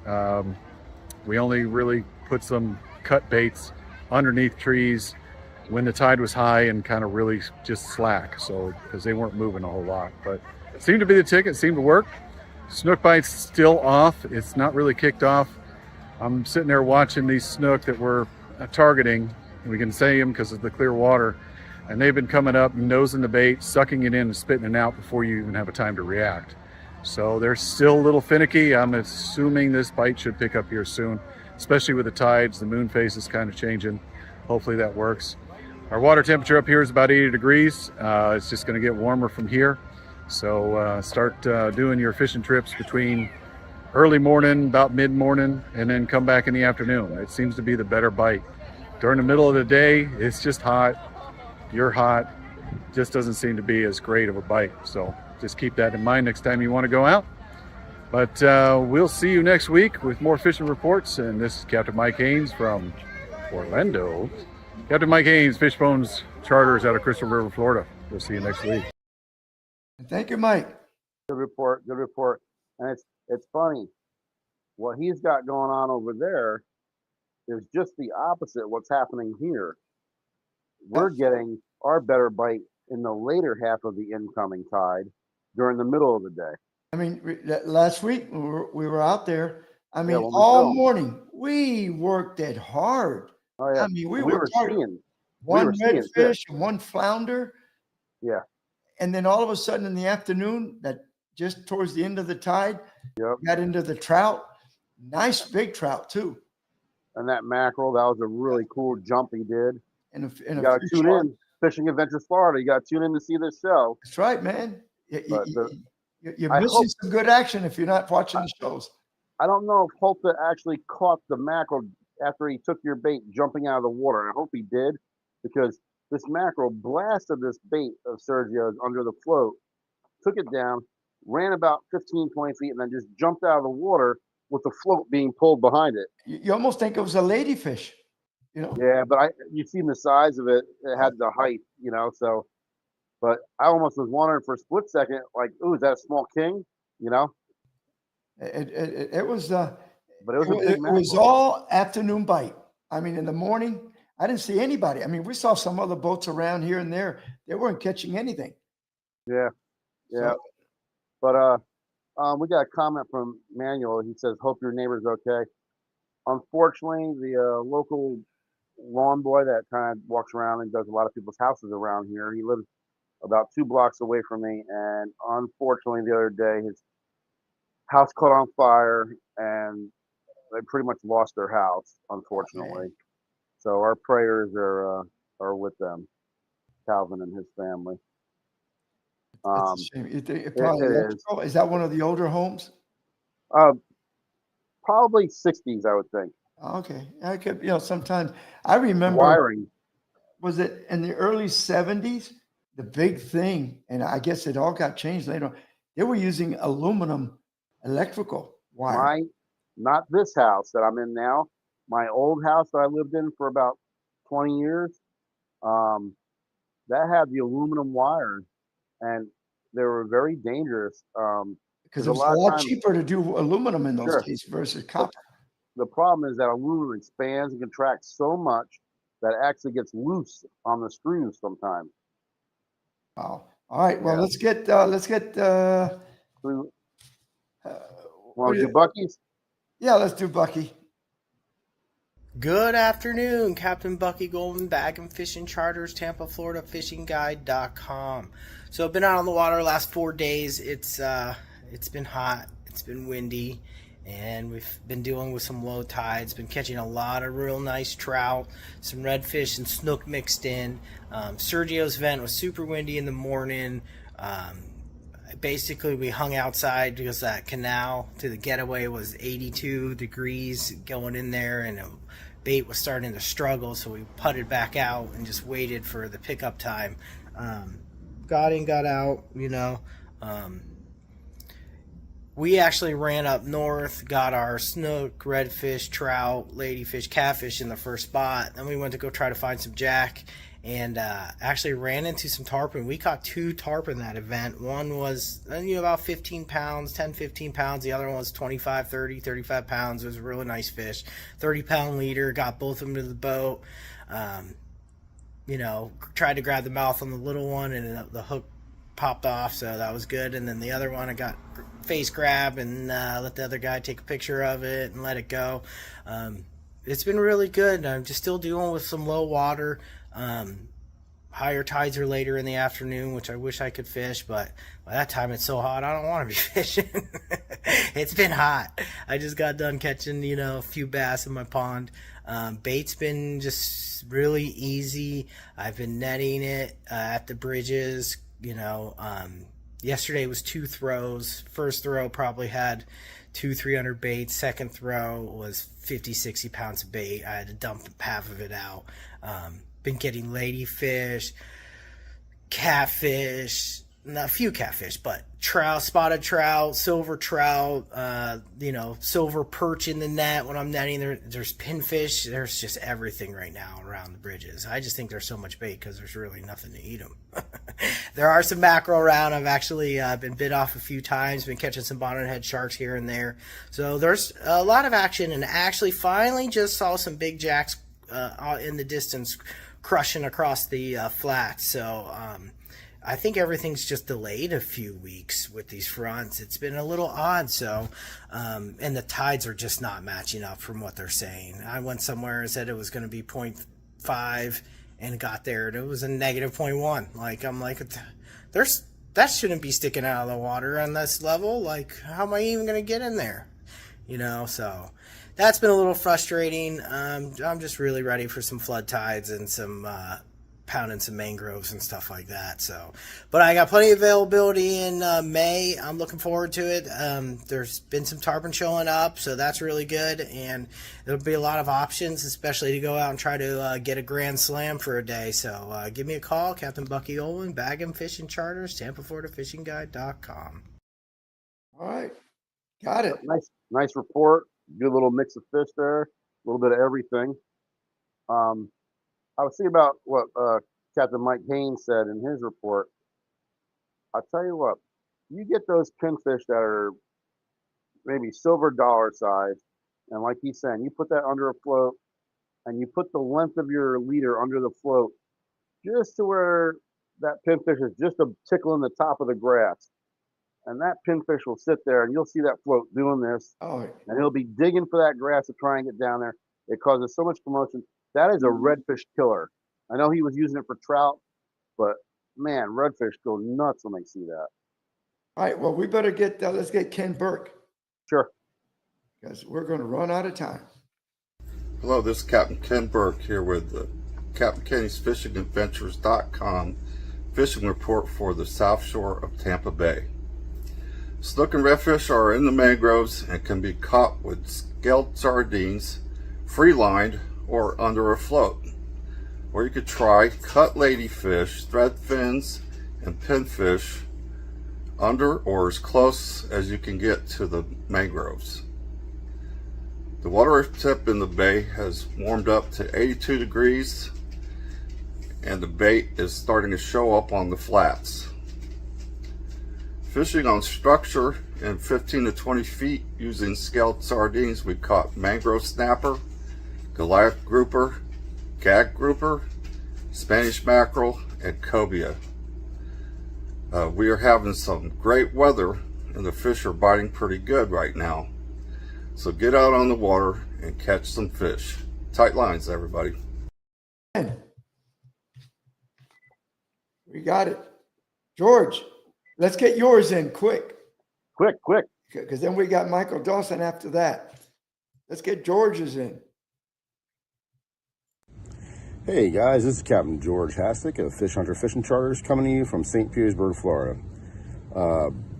We only really put some cut baits underneath trees when the tide was high and kind of really just slack, so because they weren't moving a whole lot. But it seemed to be the ticket, seemed to work. Snook bite's still off. It's not really kicked off. I'm sitting there watching these snook that we're targeting. We can see them because of the clear water, and they've been coming up, nosing the bait, sucking it in and spitting it out before you even have a time to react. So they're still a little finicky. I'm assuming this bite should pick up here soon, especially with the tides. The moon phase is kind of changing. Hopefully that works. Our water temperature up here is about 80 degrees. It's just going to get warmer from here. So start doing your fishing trips between early morning, about mid-morning, and then come back in the afternoon. It seems to be the better bite. During the middle of the day, it's just hot. You're hot. Just doesn't seem to be as great of a bite. So just keep that in mind next time you want to go out. But we'll see you next week with more fishing reports. And this is Captain Mike Haynes from Orlando. Captain Mike Haynes, Fishbones Charters out of Crystal River, Florida. We'll see you next week. Thank you, Mike. Good report. Good report. And it's funny. What he's got going on over there is just the opposite of what's happening here. We're getting our better bite in the later half of the incoming tide during the middle of the day. I mean, last week we were out there. I mean, when we all filmed. morning we worked it hard. Oh yeah. I mean, we we were were targeting seeing one seeing redfish and one flounder. Yeah. And then all of a sudden in the afternoon, that just towards the end of the tide, Yep. got into the trout. Nice big trout too. And that mackerel, that was a really cool jump he did. And You got to tune in. Fishing Adventures Florida. You got to tune in to see this show. That's right, man. But You're I missing hope- some good action if you're not watching the shows. I don't know if Holta actually caught the mackerel after he took your bait jumping out of the water. And I hope he did, because this mackerel blasted this bait of Sergio's under the float, took it down, ran about 15, 20 feet, and then just jumped out of the water with the float being pulled behind it. You almost think it was a ladyfish, you know? Yeah, but you've seen the size of it. It had the height, so. But I almost was wondering for a split second, like, ooh, is that a small king? It was But it was a big it was mackerel. all afternoon bite. I mean, in the morning, I didn't see anybody. I mean, we saw some other boats around here and there. They weren't catching anything. Yeah. So, But we got a comment from Manuel. He says, "Hope your neighbor's okay." Unfortunately, the local lawn boy that kind of walks around and does a lot of people's houses around here, he lives about 2 blocks away from me, and unfortunately, the other day his house caught on fire, and they pretty much lost their house. Unfortunately, So our prayers are with them, Calvin and his family. That's a shame. It it probably is. electrical. Is that one of the older homes? Probably 60s, I would think. Okay. I could, sometimes I remember, Wiring. was it in the early 70s? The big thing, and I guess it all got changed later on. They were using aluminum electrical wire. Not this house that I'm in now. My old house that I lived in for about 20 years, that had the aluminum wires, and they were very dangerous. Because it was a lot cheaper to do aluminum in those Sure. cases versus copper. The problem is that aluminum expands and contracts so much that it actually gets loose on the screws sometimes. Wow. All right. Well, Yeah. let's get Want to do Bucky's? yeah, let's do Bucky. Good afternoon, Captain Bucky Golden, Bag and Fishing Charters, Tampa, Florida, FishingGuide.com. So I've been out on the water the last 4 days. It's been hot, it's been windy, and we've been dealing with some low tides. Been catching a lot of real nice trout, some redfish and snook mixed in. Sergio's vent was super windy in the morning. Basically, we hung outside because that canal to the getaway was 82 degrees going in there, and bait was starting to struggle, so we putted back out and just waited for the pickup time. Got in, got out, we actually ran up north, got our snook, redfish, trout, ladyfish, catfish in the first spot. Then we went to go try to find some jack, and actually ran into some tarpon. We caught 2 tarpon that event. One was about 15 pounds, 10, 15 pounds. The other one was 25, 30, 35 pounds. It was a really nice fish. 30-pound leader, got both of them to the boat. Tried to grab the mouth on the little one, and the hook popped off, so that was good. And then the other one, I got face grab and let the other guy take a picture of it and let it go. It's been really good. I'm just still dealing with some low water. Higher tides are later in the afternoon, which I wish I could fish, but by that time it's so hot I don't want to be fishing. It's been hot. I just got done catching a few bass in my pond. Bait's been just really easy. I've been netting it at the bridges. Yesterday was 2 throws. First throw probably had 200-300 baits. Second throw was 50-60 pounds of bait. I had to dump half of it out. Been getting ladyfish, catfish, a few catfish, but trout, spotted trout, silver trout, silver perch in the net when I'm netting. There's pinfish. There's just everything right now around the bridges. I just think there's so much bait because there's really nothing to eat them. There are some mackerel around. I've actually been bit off a few times, been catching some bonnethead sharks here and there. So there's a lot of action, and actually finally just saw some big jacks in the distance crushing across the flats. So I think everything's just delayed a few weeks with these fronts. It's been a little odd. So and the tides are just not matching up from what they're saying. I went somewhere and said it was going to be 0.5 and got there and it was a negative 0.1. I'm like, that shouldn't be sticking out of the water on this level. How am I even going to get in there? So that's been a little frustrating. I'm just really ready for some flood tides and some pounding some mangroves and stuff like that. So, but I got plenty of availability in May. I'm looking forward to it. There's been some tarpon showing up, so that's really good. And there'll be a lot of options, especially to go out and try to get a grand slam for a day. So give me a call, Captain Bucky Olin, Bag and Fishing Charters, Tampa, Florida, FishingGuide.com. All right. Got it. Nice report. Good little mix of fish there. A little bit of everything. I was thinking about what Captain Mike Haynes said in his report. I'll tell you what, you get those pinfish that are maybe silver dollar size, and like he's saying, you put that under a float, and you put the length of your leader under the float, just to where that pinfish is just a tickle in the top of the grass. And that pinfish will sit there, and you'll see that float doing this, and he'll be digging for that grass to try and get down there. It causes so much commotion. That is a redfish killer. I know he was using it for trout, but man, redfish go nuts when they see that. All right. Well, we better let's get Ken Burke. Sure. Because we're going to run out of time. Hello, this is Captain Ken Burke here with Captain Kenny's FishingAdventures.com fishing report for the South Shore of Tampa Bay. Snook and redfish are in the mangroves and can be caught with scaled sardines, free-lined, or under a float. Or you could try cut ladyfish, thread fins, and pinfish under or as close as you can get to the mangroves. The water tip in the bay has warmed up to 82 degrees and the bait is starting to show up on the flats. Fishing on structure in 15 to 20 feet using scaled sardines, we caught mangrove snapper, Goliath grouper, gag grouper, Spanish mackerel, and cobia. We are having some great weather and the fish are biting pretty good right now. So get out on the water and catch some fish. Tight lines, everybody. We got it. George, let's get yours in quick. Quick. Because then we got Michael Dawson after that. Let's get George's in. Hey guys, this is Captain George Hastic of Fish Hunter Fishing Charters coming to you from St. Petersburg, Florida.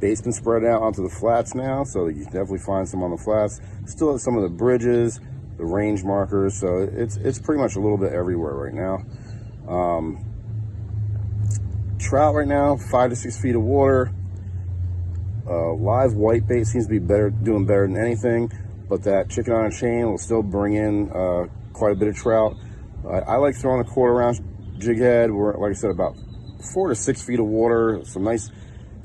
Bait's been spread out onto the flats now, so you can definitely find some on the flats. Still at some of the bridges, the range markers, so it's pretty much a little bit everywhere right now. Trout right now, 5 to 6 feet of water. Live white bait seems to be doing better than anything, but that chicken on a chain will still bring in quite a bit of trout. I like throwing a quarter ounce jig head. We're, like I said, about 4 to 6 feet of water, some nice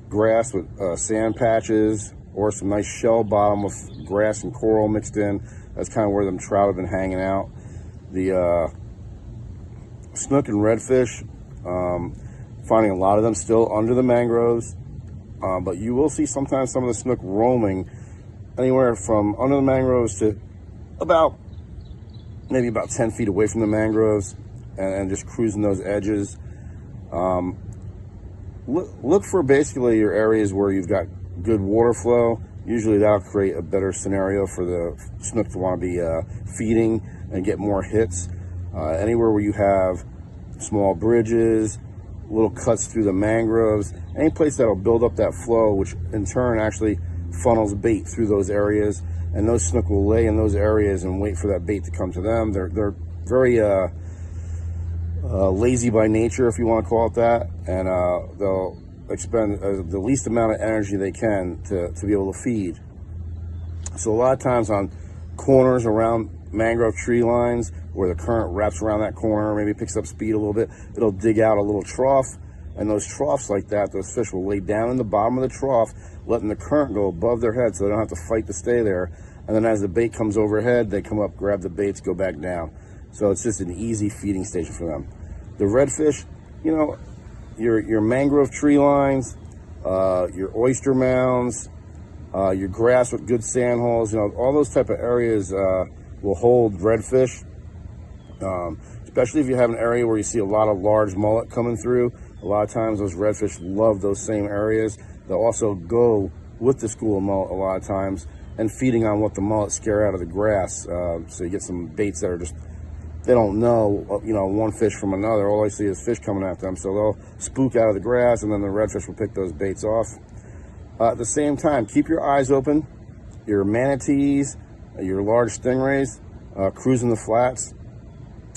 grass with sand patches, or some nice shell bottom with grass and coral mixed in. That's kind of where them trout have been hanging out. The snook and redfish, finding a lot of them still under the mangroves, but you will see sometimes some of the snook roaming anywhere from under the mangroves to maybe about 10 feet away from the mangroves and just cruising those edges. Look for basically your areas where you've got good water flow. Usually that'll create a better scenario for the snook to want to be feeding and get more hits. Anywhere where you have small bridges, little cuts through the mangroves, any place that'll build up that flow, which in turn actually funnels bait through those areas, and those snook will lay in those areas and wait for that bait to come to them. They're very lazy by nature, if you want to call it that, and they'll expend the least amount of energy they can to be able to feed. So a lot of times on corners around mangrove tree lines where the current wraps around that corner, maybe picks up speed a little bit, it'll dig out a little trough, and those troughs like that, those fish will lay down in the bottom of the trough, letting the current go above their head so they don't have to fight to stay there. And then as the bait comes overhead, they come up, grab the baits, go back down. So it's just an easy feeding station for them. The redfish, you know, your mangrove tree lines, your oyster mounds, your grass with good sand holes, you know, all those type of areas will hold redfish. Especially if you have an area where you see a lot of large mullet coming through. A lot of times those redfish love those same areas. They'll also go with the school of mullet a lot of times and feeding on what the mullet scare out of the grass. So you get some baits that are just, they don't know, you know, one fish from another. All they see is fish coming at them. So they'll spook out of the grass and then the redfish will pick those baits off. At the same time, keep your eyes open. Your manatees, your large stingrays, cruising the flats.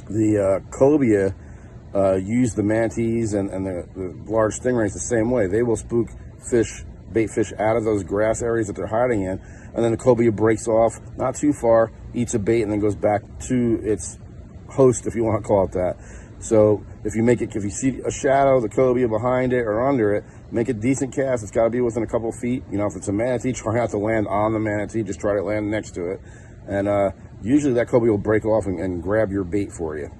The cobia use the manatees and the large stingrays the same way. They will spook fish, bait fish out of those grass areas that they're hiding in, and then the cobia breaks off not too far, eats a bait, and then goes back to its host, if you want to call it that. So if you see a shadow, the cobia behind it or under it, make a decent cast. It's got to be within a couple feet. You know, if it's a manatee, try not to land on the manatee, just try to land next to it. And usually that cobia will break off and grab your bait for you.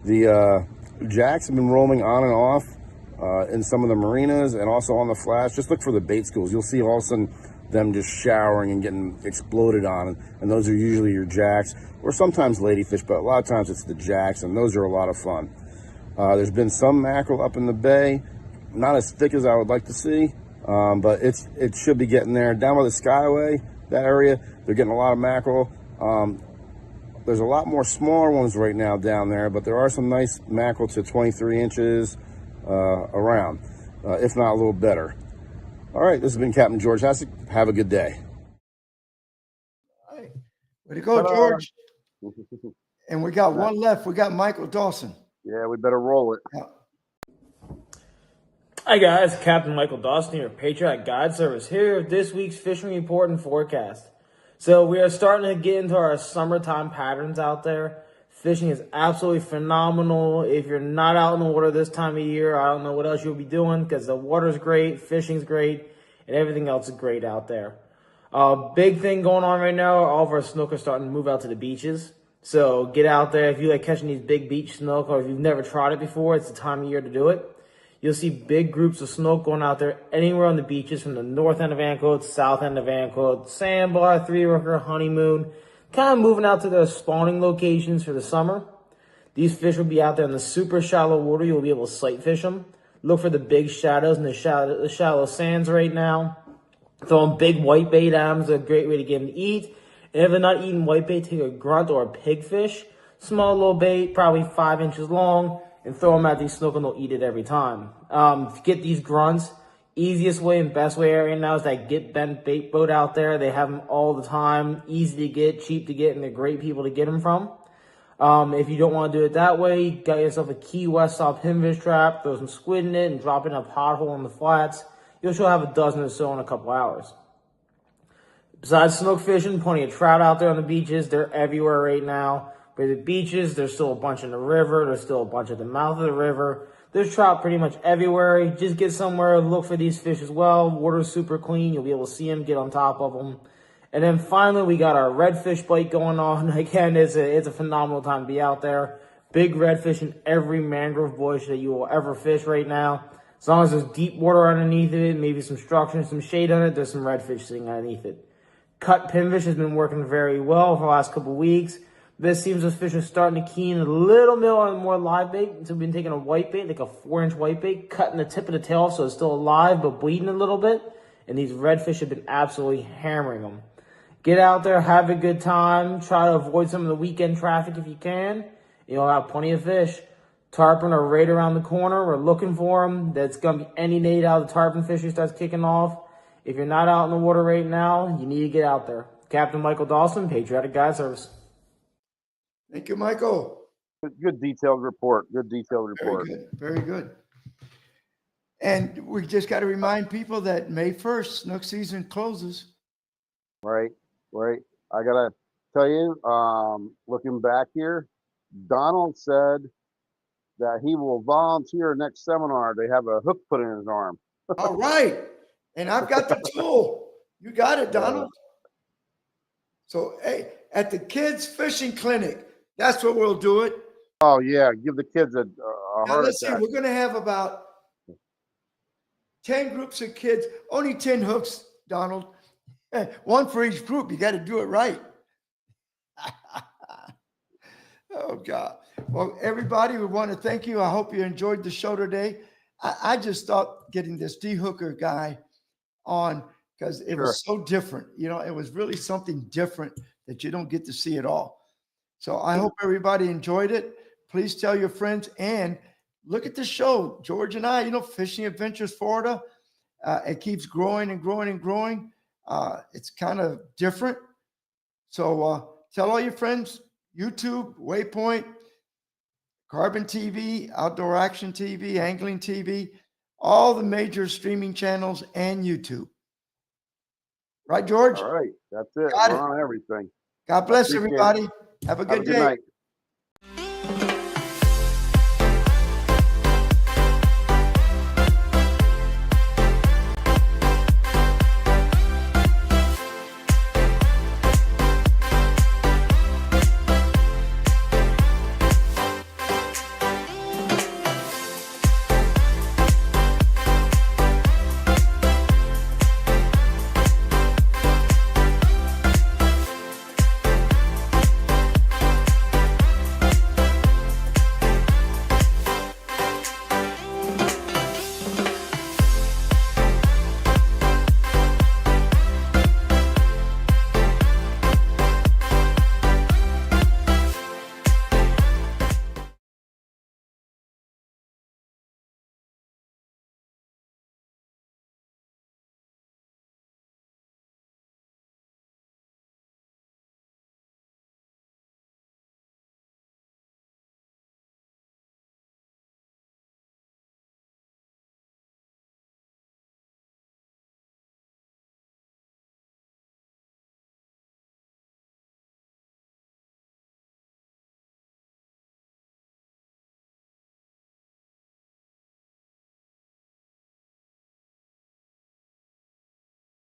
The jacks have been roaming on and off in some of the marinas and also on the flats. Just look for the bait schools. You'll see all of a sudden them just showering and getting exploded on, and those are usually your jacks, or sometimes ladyfish, but a lot of times it's the jacks, and those are a lot of fun. There's been some mackerel up in the bay, not as thick as I would like to see, but it should be getting there. Down by the Skyway, that area, they're getting a lot of mackerel. there's a lot more smaller ones right now down there, but there are some nice mackerel to 23 inches around, if not a little better. All right, this has been Captain George Hassick. Have a good day. Way to go, George. And we got one left. We got Michael Dawson. Yeah, we better roll it. Yeah. Hi guys, Captain Michael Dawson here, Patriot Guide Service, here with this week's fishing report and forecast. So we are starting to get into our summertime patterns out there. Fishing is absolutely phenomenal. If you're not out in the water this time of year, I don't know what else you'll be doing because the water's great, fishing's great, and everything else is great out there. Big thing going on right now, all of our snook are starting to move out to the beaches. So get out there. If you like catching these big beach snook or if you've never tried it before, it's the time of year to do it. You'll see big groups of snook going out there anywhere on the beaches from the north end of Ancoats, south end of Ancoats, Sandbar, Three River, Honeymoon, kind of moving out to their spawning locations for the summer. These fish will be out there in the super shallow water. You'll be able to sight fish them. Look for the big shadows and the shallow sands right now. Throwing big whitebait at them is a great way to get them to eat. And if they're not eating whitebait, take a grunt or a pigfish. Small little bait, probably 5 inches long, and throw them at these snook and they'll eat it every time. If you get these grunts, easiest way and best way right now is that Get Bent bait boat out there. They have them all the time, easy to get, cheap to get, and they're great people to get them from. If you don't want to do it that way, you got yourself a Key West style pinfish trap, throw some squid in it and drop it in a pothole on the flats. You'll sure have a dozen or so in a couple hours. Besides snook fishing, plenty of trout out there on the beaches. They're everywhere right now. But the beaches, there's still a bunch in the river. There's still a bunch at the mouth of the river. There's trout pretty much everywhere. Just get somewhere, look for these fish as well. Water's super clean. You'll be able to see them, get on top of them. And then finally, we got our redfish bite going on. Again, it's a phenomenal time to be out there. Big redfish in every mangrove bush that you will ever fish right now. As long as there's deep water underneath it, maybe some structure and some shade on it, there's some redfish sitting underneath it. Cut pinfish has been working very well for the last couple of weeks. This seems as fish are starting to keen a little bit on more live bait. So we've been taking a white bait, like a 4-inch white bait, cutting the tip of the tail so it's still alive but bleeding a little bit. And these redfish have been absolutely hammering them. Get out there, have a good time. Try to avoid some of the weekend traffic if you can. You'll have plenty of fish. Tarpon are right around the corner. We're looking for them. That's going to be any day out the tarpon fishery starts kicking off. If you're not out in the water right now, you need to get out there. Captain Michael Dawson, Patriotic Guide Service. Thank you, Michael. Good detailed report. Good detailed report. Very good. Very good. And we just got to remind people that May 1st, snook season closes. Right. I got to tell you, looking back here, Donald said that he will volunteer next seminar. They have a hook put in his arm. All right. And I've got the tool. You got it, Donald. So, hey, at the kids' fishing clinic, that's what we'll do it. Oh, yeah. Give the kids a Now, heart let's see. attack. We're going to have about 10 groups of kids, only 10 hooks, Donald. One for each group. You got to do it right. Oh, God. Well, everybody, we want to thank you. I hope you enjoyed the show today. I just thought getting this D-hooker guy on because it was so different. You know, it was really something different that you don't get to see at all. So I hope everybody enjoyed it. Please tell your friends and look at the show. George and I, Fishing Adventures Florida, it keeps growing and growing and growing. It's kind of different. So tell all your friends, YouTube, Waypoint, Carbon TV, Outdoor Action TV, Angling TV, all the major streaming channels and YouTube. Right, George? All right. That's it. Got We're it. on everything. God bless Appreciate it. everybody. Have a good day. night.